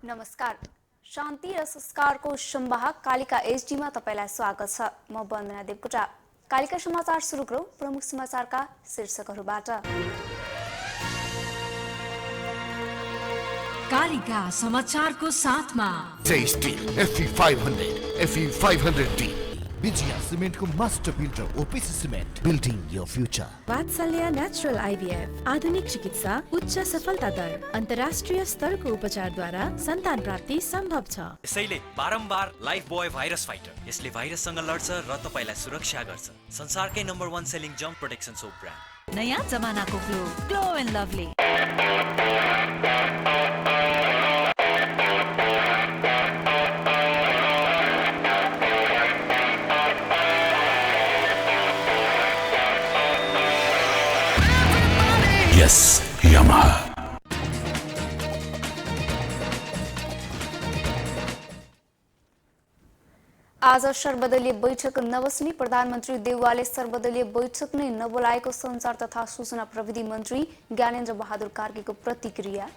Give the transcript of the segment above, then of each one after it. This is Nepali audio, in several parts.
नमस्कार। शान्ति र संस्कारको संवाहक कालिका एचडीमा तपाईलाई स्वागत छ। म वन्दना देवकोटा। कालिका समाचार सुरु गरौँ प्रमुख समाचारका शीर्षकहरूबाट। कालिका समाचारको साथमा स्टिल FE500 FE500D विजया सिमेन्टको master builder OPC cement building your future. Vatsalya natural IVF आधुनिक चिकित्सा उच्च सफलता दर अन्तर्राष्ट्रिय स्तरको उपचारद्वारा सन्तान प्राप्ति सम्भव छ। यसैले बारम्बार लाइफ बोय भाइरस फाइटर यसले भाइरससँग लड्छ र तपाईलाई सुरक्षा गर्छ। संसारकै नम्बर 1 सेलिङ जम्प प्रोटेक्सन सोप ब्रान्ड। नयाँ जमानाको Glow and Lovely. Yes, Yamaha. आज सर्वदलीय बैठक नबस्ने प्रधानमन्त्री देउवाले सर्वदलीय बैठक नै नबोलाएको सञ्चार तथा सूचना प्रविधि मन्त्री ज्ञानेन्द्र बहादुर कार्कीको प्रतिक्रिया।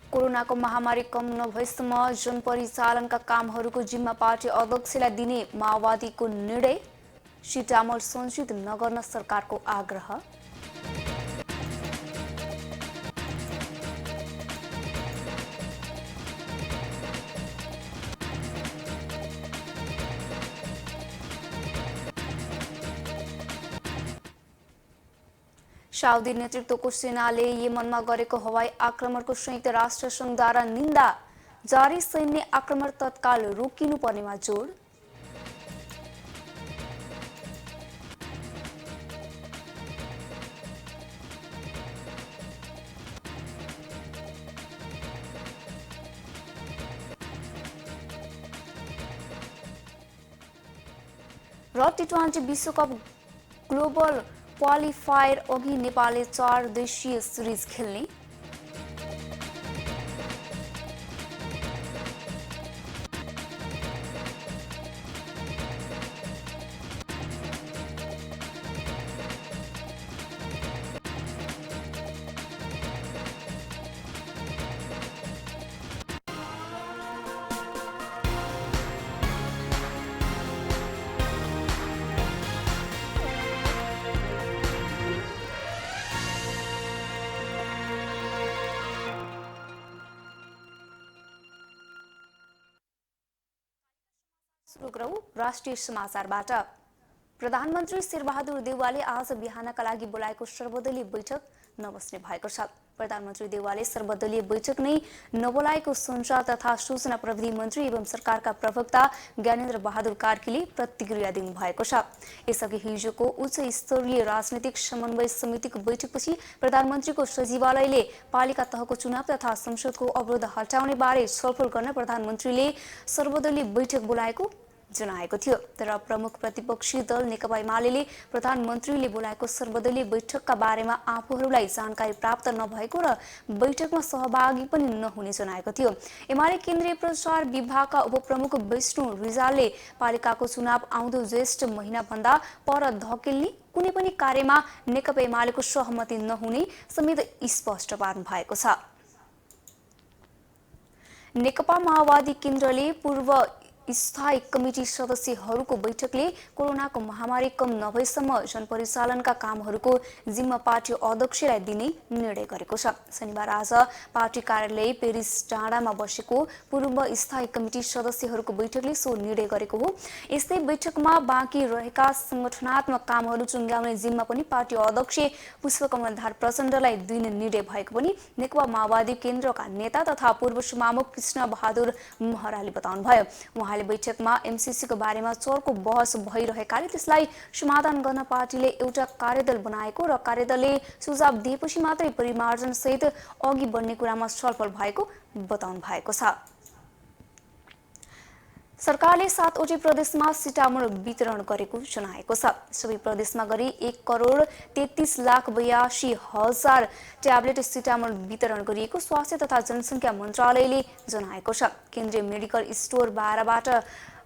कोरोनाको महामारी कम नभएसम्म जनपरिचालनका कामहरूको जिम्मा पार्टी अध्यक्षलाई दिने माओवादीको निर्णय। सिटामोल सञ्चित नगर्न सरकारको आग्रह। साउदी नेतृत्वको सेनाले यमनमा गरेको हवाई आक्रमणको संयुक्त राष्ट्र संघद्वारा निन्दा। जारी सैन्य आक्रमण तत्काल रोकिनुपर्नेमा जोड। र टी20 विश्वकप ग्लोबल क्वालिफायर अघि नेपालले 4 देशीय सिरिज खेल्ने। सुरु गरौँ राष्ट्रिय समाचारबाट। प्रधानमन्त्री शेरबहादुर देउवाले आज बिहानका लागि बोलाएको सर्वदलीय बैठक नबस्ने भएको छ। प्रधानमन्त्री देउवाले सर्वदलीय बैठक नै नबोलाएको सञ्चार तथा सूचना प्रविधि मन्त्री एवं सरकारका प्रवक्ता ज्ञानेन्द्र बहादुर कार्कीले प्रतिक्रिया दिनुभएको छ। यसअघि हिजोको उच्च स्तरीय राजनैतिक समन्वय समितिको बैठकपछि प्रधानमन्त्रीको सचिवालयले पालिका तहको चुनाव तथा संसदको अवरोध हटाउने बारे छलफल गर्न प्रधानमन्त्रीले सर्वदलीय बैठक बोलाएको जनाएको थियो। तर प्रमुख प्रतिपक्षी दल नेकपा एमाले प्रधानमन्त्रीले बोलाएको सर्वदलीय बैठकका बारेमा आफूहरूलाई जानकारी प्राप्त नभएको र बैठकमा सहभागी पनि नहुने जनाएको थियो। एमाले केन्द्रीय प्रचार विभागका उपप्रमुख विष्णु रिजालले पालिकाको चुनाव आउँदो ज्येष्ठ महिनाभन्दा पर धकेल्ने कुनै पनि कार्यमा नेकपा एमालेको सहमति नहुने समेत स्पष्ट पार्नु भएको छ। नेकपा माओवादी केन्द्रले पूर्व स्थायी कमिटी सदस्यहरूको बैठकले कोरोनाको महामारी कम नभएसम्म जनपरिचालनका कामहरूको जिम्मा पार्टी अध्यक्षलाई दिने निर्णय गरेको छ। शनिबार आज पार्टी कार्यालय पेरिस डाँडामा बसेको पूर्व स्थायी कमिटी सदस्यहरूको बैठकले सो निर्णय गरेको हो। यस्तै बैठकमा बाँकी रहेका संगठनात्मक कामहरू चुङ्ग्याउने जिम्मा पनि पार्टी अध्यक्ष पुष्पकमल धार प्रचण्डलाई दिने निर्णय भएको पनि नेकपा माओवादी केन्द्रका नेता तथा पूर्व सभामुख कृष्ण बहादुर महराले बताउनुभयो। बैठकमा एमसीसीको बारेमा चर्को बहस भइरहेकाले त्यसलाई समाधान गर्न पार्टीले एउटा कार्यदल बनाएको र कार्यदलले सुझाव दिएपछि मात्रै परिमार्जन सहित अघि बढ्ने कुरामा छलफल भएको बताउनु भएको छ। सरकारले 7वटै प्रदेशमा सिटामोल वितरण गरेको जनाएको छ। सबै प्रदेशमा गरी 1,33,82,000 ट्याब्लेट सिटामोल वितरण गरिएको स्वास्थ्य तथा जनसङ्ख्या मन्त्रालयले जनाएको छ। केन्द्रीय मेडिकल स्टोर 12बाट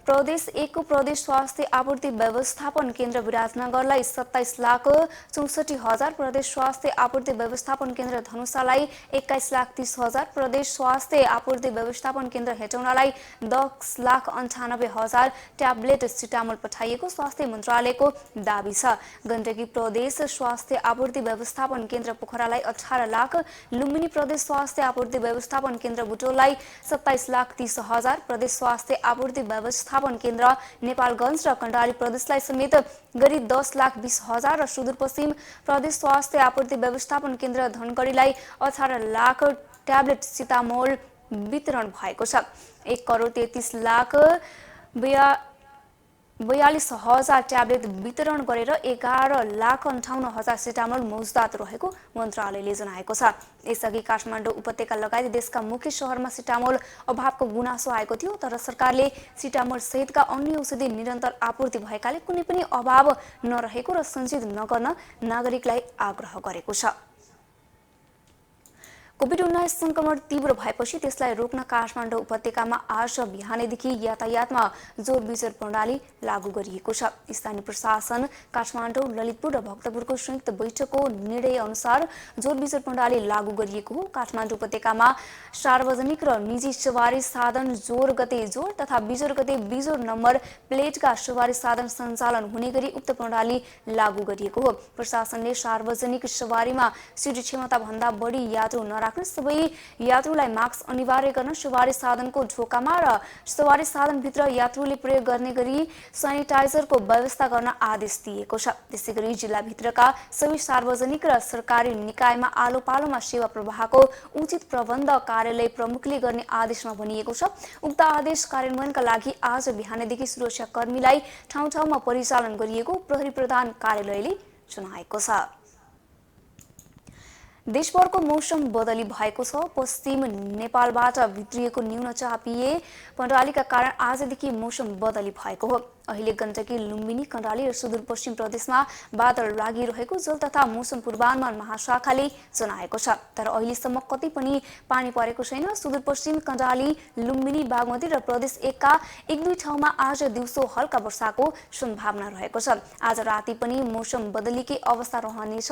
प्रदेश 1 को प्रदेश स्वास्थ्य आपूर्ति व्यवस्थापन केन्द्र विराटनगरलाई 27,64,000, प्रदेश स्वास्थ्य आपूर्ति व्यवस्थापन केन्द्र धनुषालाई 21,30,000, प्रदेश स्वास्थ्य आपूर्ति व्यवस्थापन केन्द्र हेटौडालाई 10,98,000 ट्याब्लेट सिटामोल पठाइएको स्वास्थ्य मन्त्रालयको दाबी छ। गण्डकी प्रदेश स्वास्थ्य आपूर्ति व्यवस्थापन केन्द्र पोखरालाई 18 लाख, लुम्बिनी प्रदेश स्वास्थ्य आपूर्ति व्यवस्थापन केन्द्र बुटोललाई 27,30,000, प्रदेश स्वास्थ्य आपूर्ति व्यवस्थापन केन्द्र नेपालगञ्ज र कण्डाली प्रदेशलाई समेत गरी 10,20,000 र सुदूरपश्चिम प्रदेश स्वास्थ्य आपूर्ति व्यवस्थापन केन्द्र धनगढीलाई 18 लाख ट्याब्लेट सिटामोल वितरण भएको छ। 1,43,42,000 ट्याब्लेट वितरण गरेर 11,58,000 सिटामोल मौजदात रहेको मन्त्रालयले जनाएको छ। यसअघि काठमाडौँ उपत्यका लगायत देशका मुख्य शहरमा सिटामोल अभावको गुनासो आएको थियो, तर सरकारले सिटामोल सहितका अन्य औषधि निरन्तर आपूर्ति भएकाले कुनै पनि अभाव नरहेको र सञ्चित नगर्न नागरिकलाई आग्रह गरेको छ। कोभिड-19 संक्रमण तीव्र भएपछि त्यसलाई रोक्न काठमाडौँ उपत्यकामा आज बिहानैदेखि यातायातमा जोरबिजोर प्रणाली लागू गरिएको छ। स्थानीय प्रशासन, काठमाडौँ, ललितपुर र भक्तपुरको संयुक्त बैठकको निर्णय अनुसार जोरबिजोर प्रणाली लागू गरिएको हो। काठमाडौँ उपत्यकामा सार्वजनिक र निजी सवारी साधन जोर गते जोर तथा बिजोर गते बिजोर नम्बर प्लेटका सवारी साधन सञ्चालन हुने गरी उक्त प्रणाली लागू गरिएको हो। प्रशासनले सार्वजनिक सवारीमा सिट क्षमता भन्दा बढी यात्रु सबै यात्रुलाई मास्क अनिवार्य गर्न, सवारी साधनको ढोकामा र सवारी साधनभित्र यात्रुले प्रयोग गर्ने गरी सेनिटाइजरको व्यवस्था गर्न आदेश दिएको छ। त्यसैगरी जिल्लाभित्रका सबै सार्वजनिक र सरकारी निकायमा आलो पालोमा सेवा प्रवाहको उचित प्रबन्ध कार्यालय प्रमुखले गर्ने आदेशमा भनिएको छ। उक्त आदेश कार्यान्वयनका लागि आज बिहानैदेखि सुरक्षाकर्मीलाई ठाउँ ठाउँमा परिचालन गरिएको प्रहरी प्रधान कार्यालयले जनाएको छ। देशभरको मौसम बदली भएको छ। पश्चिम नेपालबाट भित्रिएको न्यून चापीय प्रणालीका कारण आजदेखि मौसम बदली भएको हो। अहिले गण्डकी, लुम्बिनी, कण्डाली र सुदूरपश्चिम प्रदेशमा बादल लागिरहेको जल तथा मौसम पूर्वानुमान महाशाखाले जनाएको छ। तर अहिलेसम्म कतै पनि पानी परेको छैन। सुदूरपश्चिम, कण्डाली, लुम्बिनी, बागमती र प्रदेश 1 का 1-2 ठाउँमा आज दिउँसो हल्का वर्षाको सम्भावना रहेको छ। आज राति पनि मौसम बदलीकै अवस्था रहनेछ।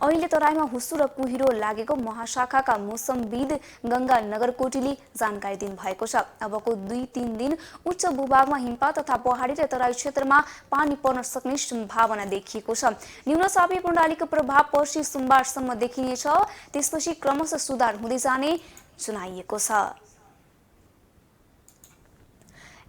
अहिले तराईमा हुस्सु र कुहिरो लागेको महाशाखाका मौसमविद गंगा नगरकोटीले जानकारी दिनुभएको छ। अबको 2-3 दिन उच्च भूभागमा हिमपात तथा पहाडी र तराई क्षेत्रमा पानी पर्न सक्ने सम्भावना देखिएको छ। न्यून चापीय प्रणालीको प्रभाव पर्सि सोमबारसम्म देखिनेछ। त्यसपछि क्रमशः सुधार हुँदै जाने जनाइएको छ।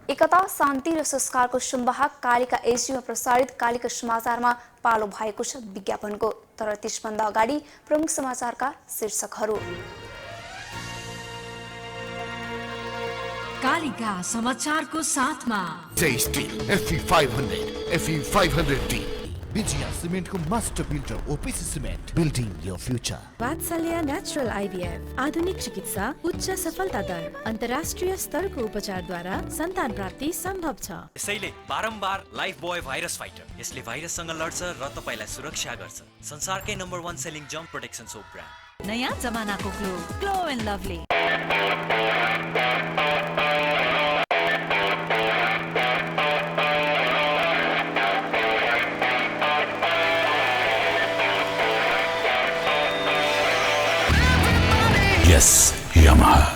एकता, शान्ति र संस्कारको संवाहक कालिका एसीमा प्रसारित कालिका समाचारमा पालो भएको छ विज्ञापनको। तर त्यसभन्दा अगाडि प्रमुख समाचारका शीर्षकहरू। कालिका समाचारको साथमा steel FE 500, FE 500D, Vijaya सिमेन्टको master builder OPC cement, building your future. Vatsalya natural IVF आधुनिक चिकित्सा, उच्च सफलता दर, अन्तर्राष्ट्रिय स्तरको उपचारद्वारा सन्तान प्राप्ति सम्भव छ। यसैले बारम्बार लाइफ बोय भाइरस फाइटर, यसले भाइरससँग लड्छ र तपाईलाई सुरक्षा गर्छ। संसारकै नम्बर 1 सेलिङ जम्प प्रोटेक्सन सोप ब्रान्ड। नयाँ जमानाको Glow and Lovely. Yes, Yamaha.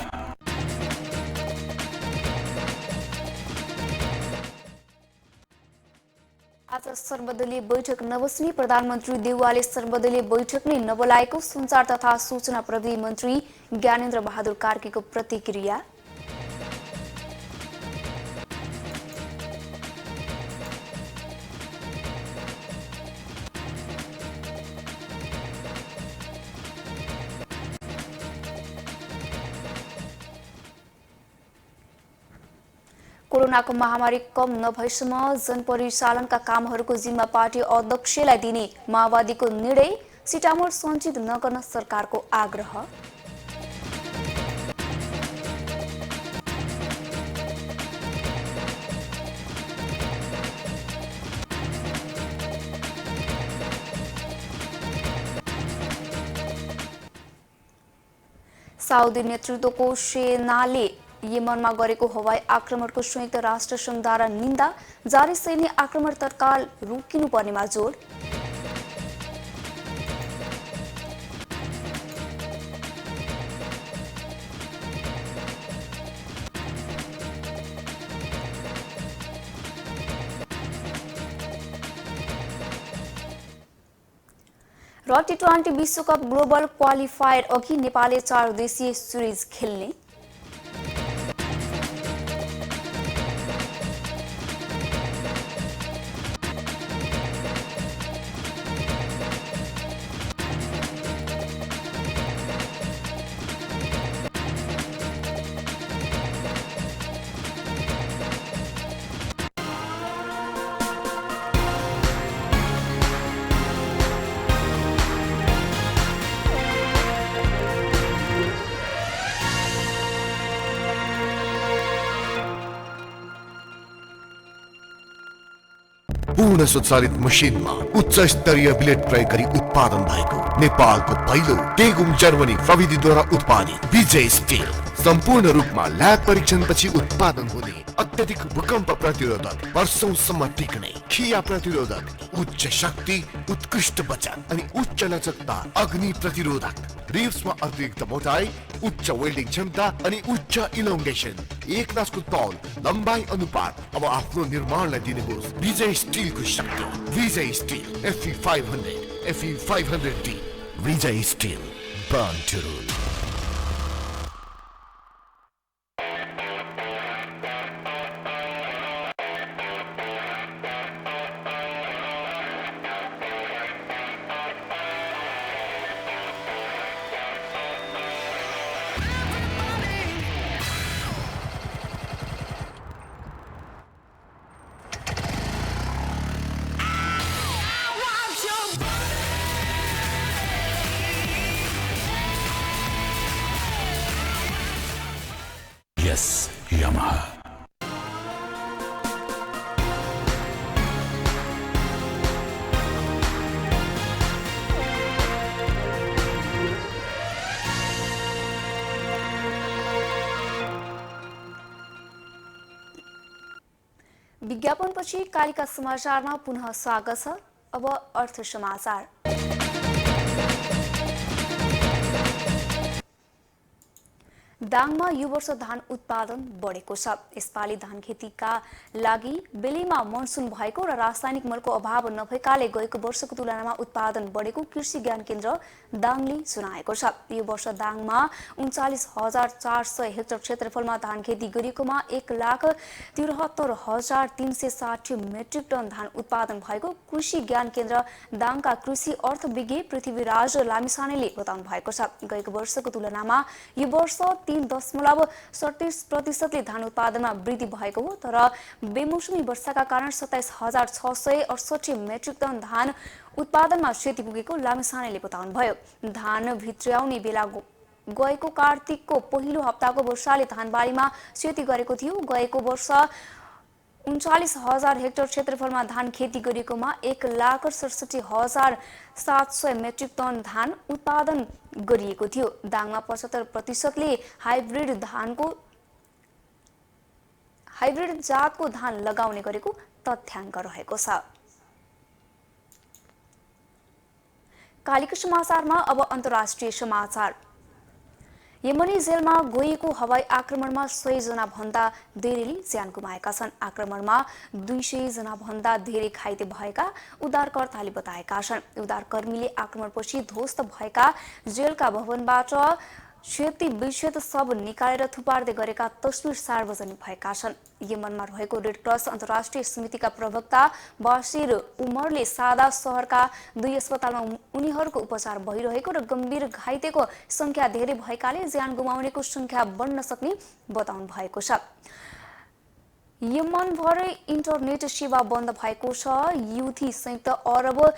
आज सर्वदलीय बैठक नबस्ने प्रधानमन्त्री देउवाले सर्वदलीय बैठक नै नबोलाएको सञ्चार तथा सूचना प्रविधि मन्त्री ज्ञानेन्द्र बहादुर कार्कीको प्रतिक्रिया। कोरोनाको महामारी कम नभएसम्म जनपरिचालनका कामहरूको जिम्मा पार्टी अध्यक्षलाई दिने माओवादीको निर्णय। सिटामोल सञ्चित नगर्न सरकारको आग्रह। साउदी नेतृत्वको सेनाले यमनमा गरेको हवाई आक्रमणको संयुक्त राष्ट्र सङ्घद्वारा निन्दा, जारी सैन्य आक्रमण तत्काल रोकिनुपर्नेमा जोड। र टी20 विश्वकप ग्लोबल क्वालिफायर अघि नेपालले 4 देशीय सिरिज खेल्ने। पूर्ण स्वचालित मसिनमा उच्च स्तरीय ब्लेड प्रयोग गरी उत्पादन भएको नेपालको पहिलो टेगुम जर्मनी प्रविधिद्वारा उत्पादित विजय स्टिल सम्पूर्ण रूपमा ल्याब परीक्षणपछि उत्पादन हुने अत्यधिक भूकम्प प्रतिरोधक, वर्षौंसम्म टिक्ने, खिया प्रतिरोधक, उच्च शक्ति, उत्कृष्ट बचत अनि उच्च लचकता, अग्नि प्रतिरोधक, रिब्समा अतिरिक्त मोटाई, उच्च वेल्डिङ क्षमता अनि उच्च इलोङ्गेसन, एक नासको तौल, लम्बाई अनुपात। अब आफ्नो निर्माणलाई दिनुहोस् विजय स्टिलको शक्ति। Vijay steel FE 500, FE 500D। Vijay steel, burn to rule. Yes, Yamaha. विज्ञापनपछि कालिका समाचारमा पुनः स्वागत छ। अब अर्थ समाचार। दाङमा यो वर्ष धान उत्पादन बढेको छ। यसपालि धान खेतीका लागि बेलैमा मनसुन भएको र रासायनिक मलको अभाव नभएकाले गएको वर्षको तुलनामा उत्पादन बढेको कृषि ज्ञान केन्द्र दाङले सुनाएको छ। यो वर्ष दाङमा 39,400 हेक्टर क्षेत्रफलमा धान खेती गरिएकोमा 1,73,360 मेट्रिक टन धान उत्पादन भएको कृषि ज्ञान केन्द्र दाङका कृषि अर्थविज्ञ पृथ्वीराज लामिछानेले बताउनु भएको छ। गएको वर्षको तुलनामा यो वर्ष 3.37% धान उत्पादनमा वृद्धि भएको हो, तर बेमौसमी वर्षाका कारण 27,668 मेट्रिक टन धान उत्पादनमा क्षति पुगेको लामिछानेले बताउनुभयो। धान भित्र्याउने बेला गएको कार्तिकको पहिलो हप्ताको वर्षाले धानबारीमा क्षति गरेको थियो। गएको वर्ष 39,000 हेक्टर क्षेत्रफलमा धान खेती गरिएकोमा 1,67,700 मेट्रिक टन धान उत्पादन गरिएको थियो। दाङमा 75%ले हाइब्रिड जातको धान लगाउने गरेको तथ्याङ्क रहेको छ। कालिका समाचारमा अब अन्तर्राष्ट्रिय समाचार। यमनी जेलमा गएको हवाई आक्रमणमा 100 जना भन्दा धेरैले ज्यान गुमाएका छन्। आक्रमणमा 200 जना भन्दा धेरै घाइते भएका उद्धारकर्ताले बताएका छन्। उद्धारकर्मीले आक्रमणपछि ध्वस्त भएका जेलका भवनबाट क्षति विक्षत सब निकालेर थुपार्दै गरेका तस्बिर सार्वजनिक भएका छन्। यमनमा रहेको रेड क्रस अन्तर्राष्ट्रिय समितिका प्रवक्ता बसिर उमरले सादा शहरका 2 अस्पतालमा उनीहरूको उपचार भइरहेको र गम्भीर घाइतेको संख्या धेरै भएकाले ज्यान गुमाउनेको संख्या बढ्न सक्ने बताउनु भएको छ। यमनभर इन्टरनेट सेवा बन्द भएको छ। युथी संयुक्त अरब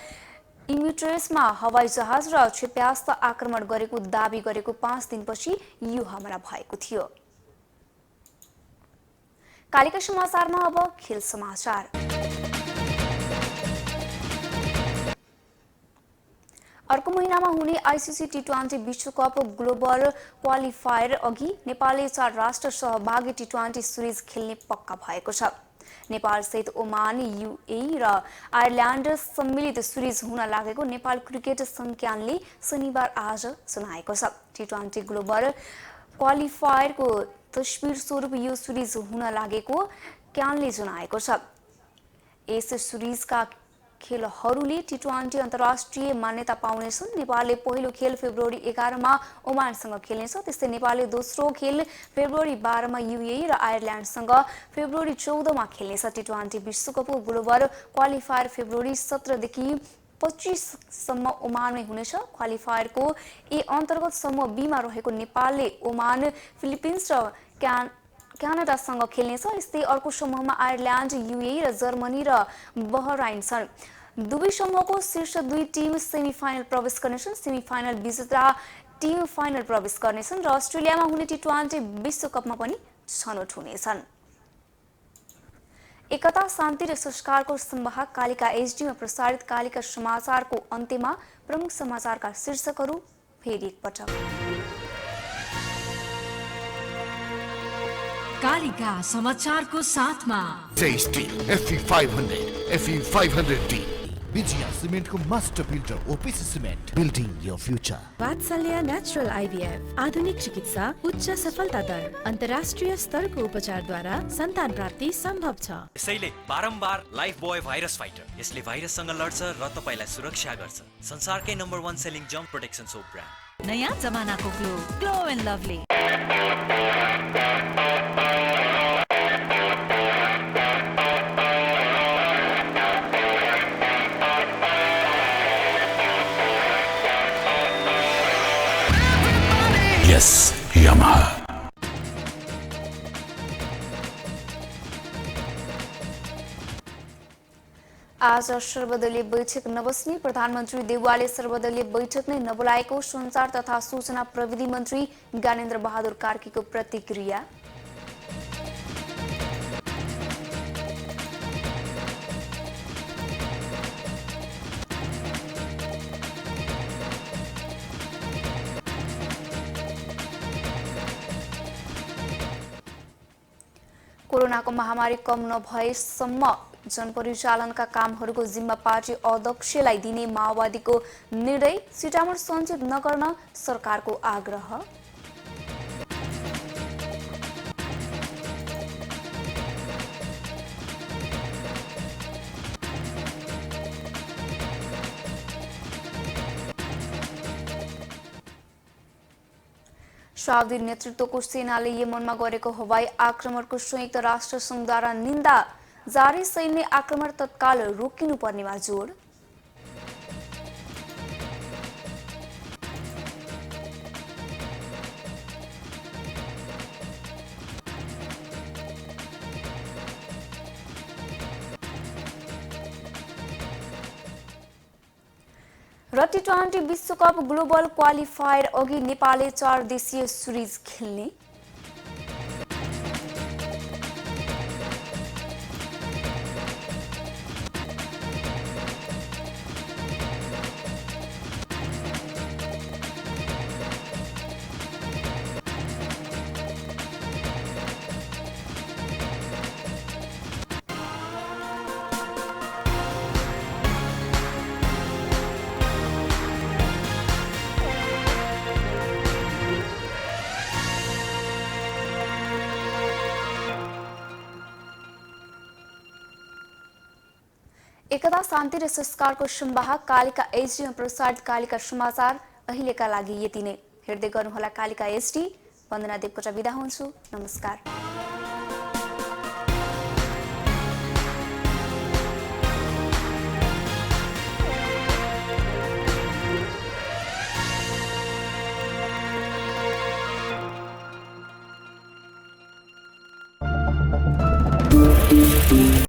इमिरेट्समा हवाई जहाज र क्षेप्यास्त्र आक्रमण गरेको दाबी गरेको 5 दिनपछि यो हमला भएको थियो। कालिका समाचारमा अब खेल समाचार। अर्को महिनामा हुने आइसिसी टी20 विश्वकप ग्लोबल क्वालिफायर अघि नेपालले 4 राष्ट्र सहभागी टी20 सिरिज खेल्ने पक्का भएको छ। नेपालसहित ओमान, युएई र आयरल्यान्ड सम्मिलित सिरिज हुन लागेको नेपाल क्रिकेट संज्ञानले शनिबार आज जनाएको छ। टी20 ग्लोबल क्वालिफायरको तस्बिर स्वरूप यो सिरिज हुन लागेको क्यानले जनाएको छ। यस सिरिजका खेलहरूले टी20 अन्तर्राष्ट्रिय मान्यता पाउनेछन्। नेपालले पहिलो खेल फेब्रुअरी 11 मा ओमानसँग खेल्नेछ। त्यस्तै नेपालले दोस्रो खेल फेब्रुअरी 12 मा युएई र आयरल्यान्डसँग फेब्रुअरी 14 मा खेल्नेछ। टी20 विश्वकपको ग्लोबल क्वालिफायर फेब्रुअरी 17 देखि 25 सम्म ओमानमै हुनेछ। क्वालिफायरको ए अन्तर्गत समूह बी मा रहेको नेपालले ओमान, फिलिपिन्स र क्यानाडासँग खेल्नेछ। यस्तै अर्को समूहमा आयरल्यान्ड, युएई र जर्मनी र बहराइन छन्। दुवै समूहको शीर्ष 2 टिम सेमिफाइनल प्रवेश गर्नेछन्। सेमिफाइनल विजेता टिम फाइनल प्रवेश गर्नेछन् र अस्ट्रेलियामा हुने टी20 विश्वकपमा पनि छनौट हुनेछन्। एकता, शान्ति र संस्कारको संवाहक कालिका एचडीमा प्रसारित कालिका समाचारको अन्त्यमा प्रमुख समाचारका शीर्षकहरू फेरि एकपटक। कालिका समाचारको साथमा Vijay steel FE 500, FE 500D, Vijaya सिमेन्टको master builder OPC cement, building your future. Vatsalya natural IVF आधुनिक चिकित्सा, उच्च सफलता दर, अन्तर्राष्ट्रिय स्तरको उपचारद्वारा सन्तान प्राप्ति सम्भव छ। यसैले बारम्बार लाइफ बोय भाइरस फाइटर, यसले भाइरससँग लड्छ र तपाईलाई सुरक्षा गर्छ। संसारकै number 1 selling germ protection soap brand. नयाँ जमानाको Glow and Lovely. Yes, Yamaha. आज सर्वदलीय बैठक नबस्ने प्रधानमन्त्री देउवाले सर्वदलीय बैठक नै नबोलाएको सञ्चार तथा सूचना प्रविधि मन्त्री ज्ञानेन्द्र बहादुर कार्कीको प्रतिक्रिया। कोरोनाको महामारी कम नभएसम्म जनपरिचालनका कामहरूको जिम्मा पार्टी अध्यक्षलाई दिने माओवादीको निर्णय। सिटामोड सञ्चित नगर्न सरकारको आग्रह। साउदी नेतृत्वको सेनाले यमनमा गरेको हवाई आक्रमणको संयुक्त राष्ट्र संघद्वारा निन्दा जारी। सैन्य आक्रमण तत्काल रोकिनुपर्नेमा जोड। र टी20 विश्वकप ग्लोबल क्वालिफायर अघि नेपालले 4 देशीय सिरिज खेल्ने। एकता, शान्ति र संस्कारको संवाहक कालिका एचडीमा प्रसारित कालिका समाचार अहिलेका लागि यति नै। हेर्दै गर्नुहोला कालिका एचडी। वन्दना देवकोटा बिदा हुन्छु। नमस्कार।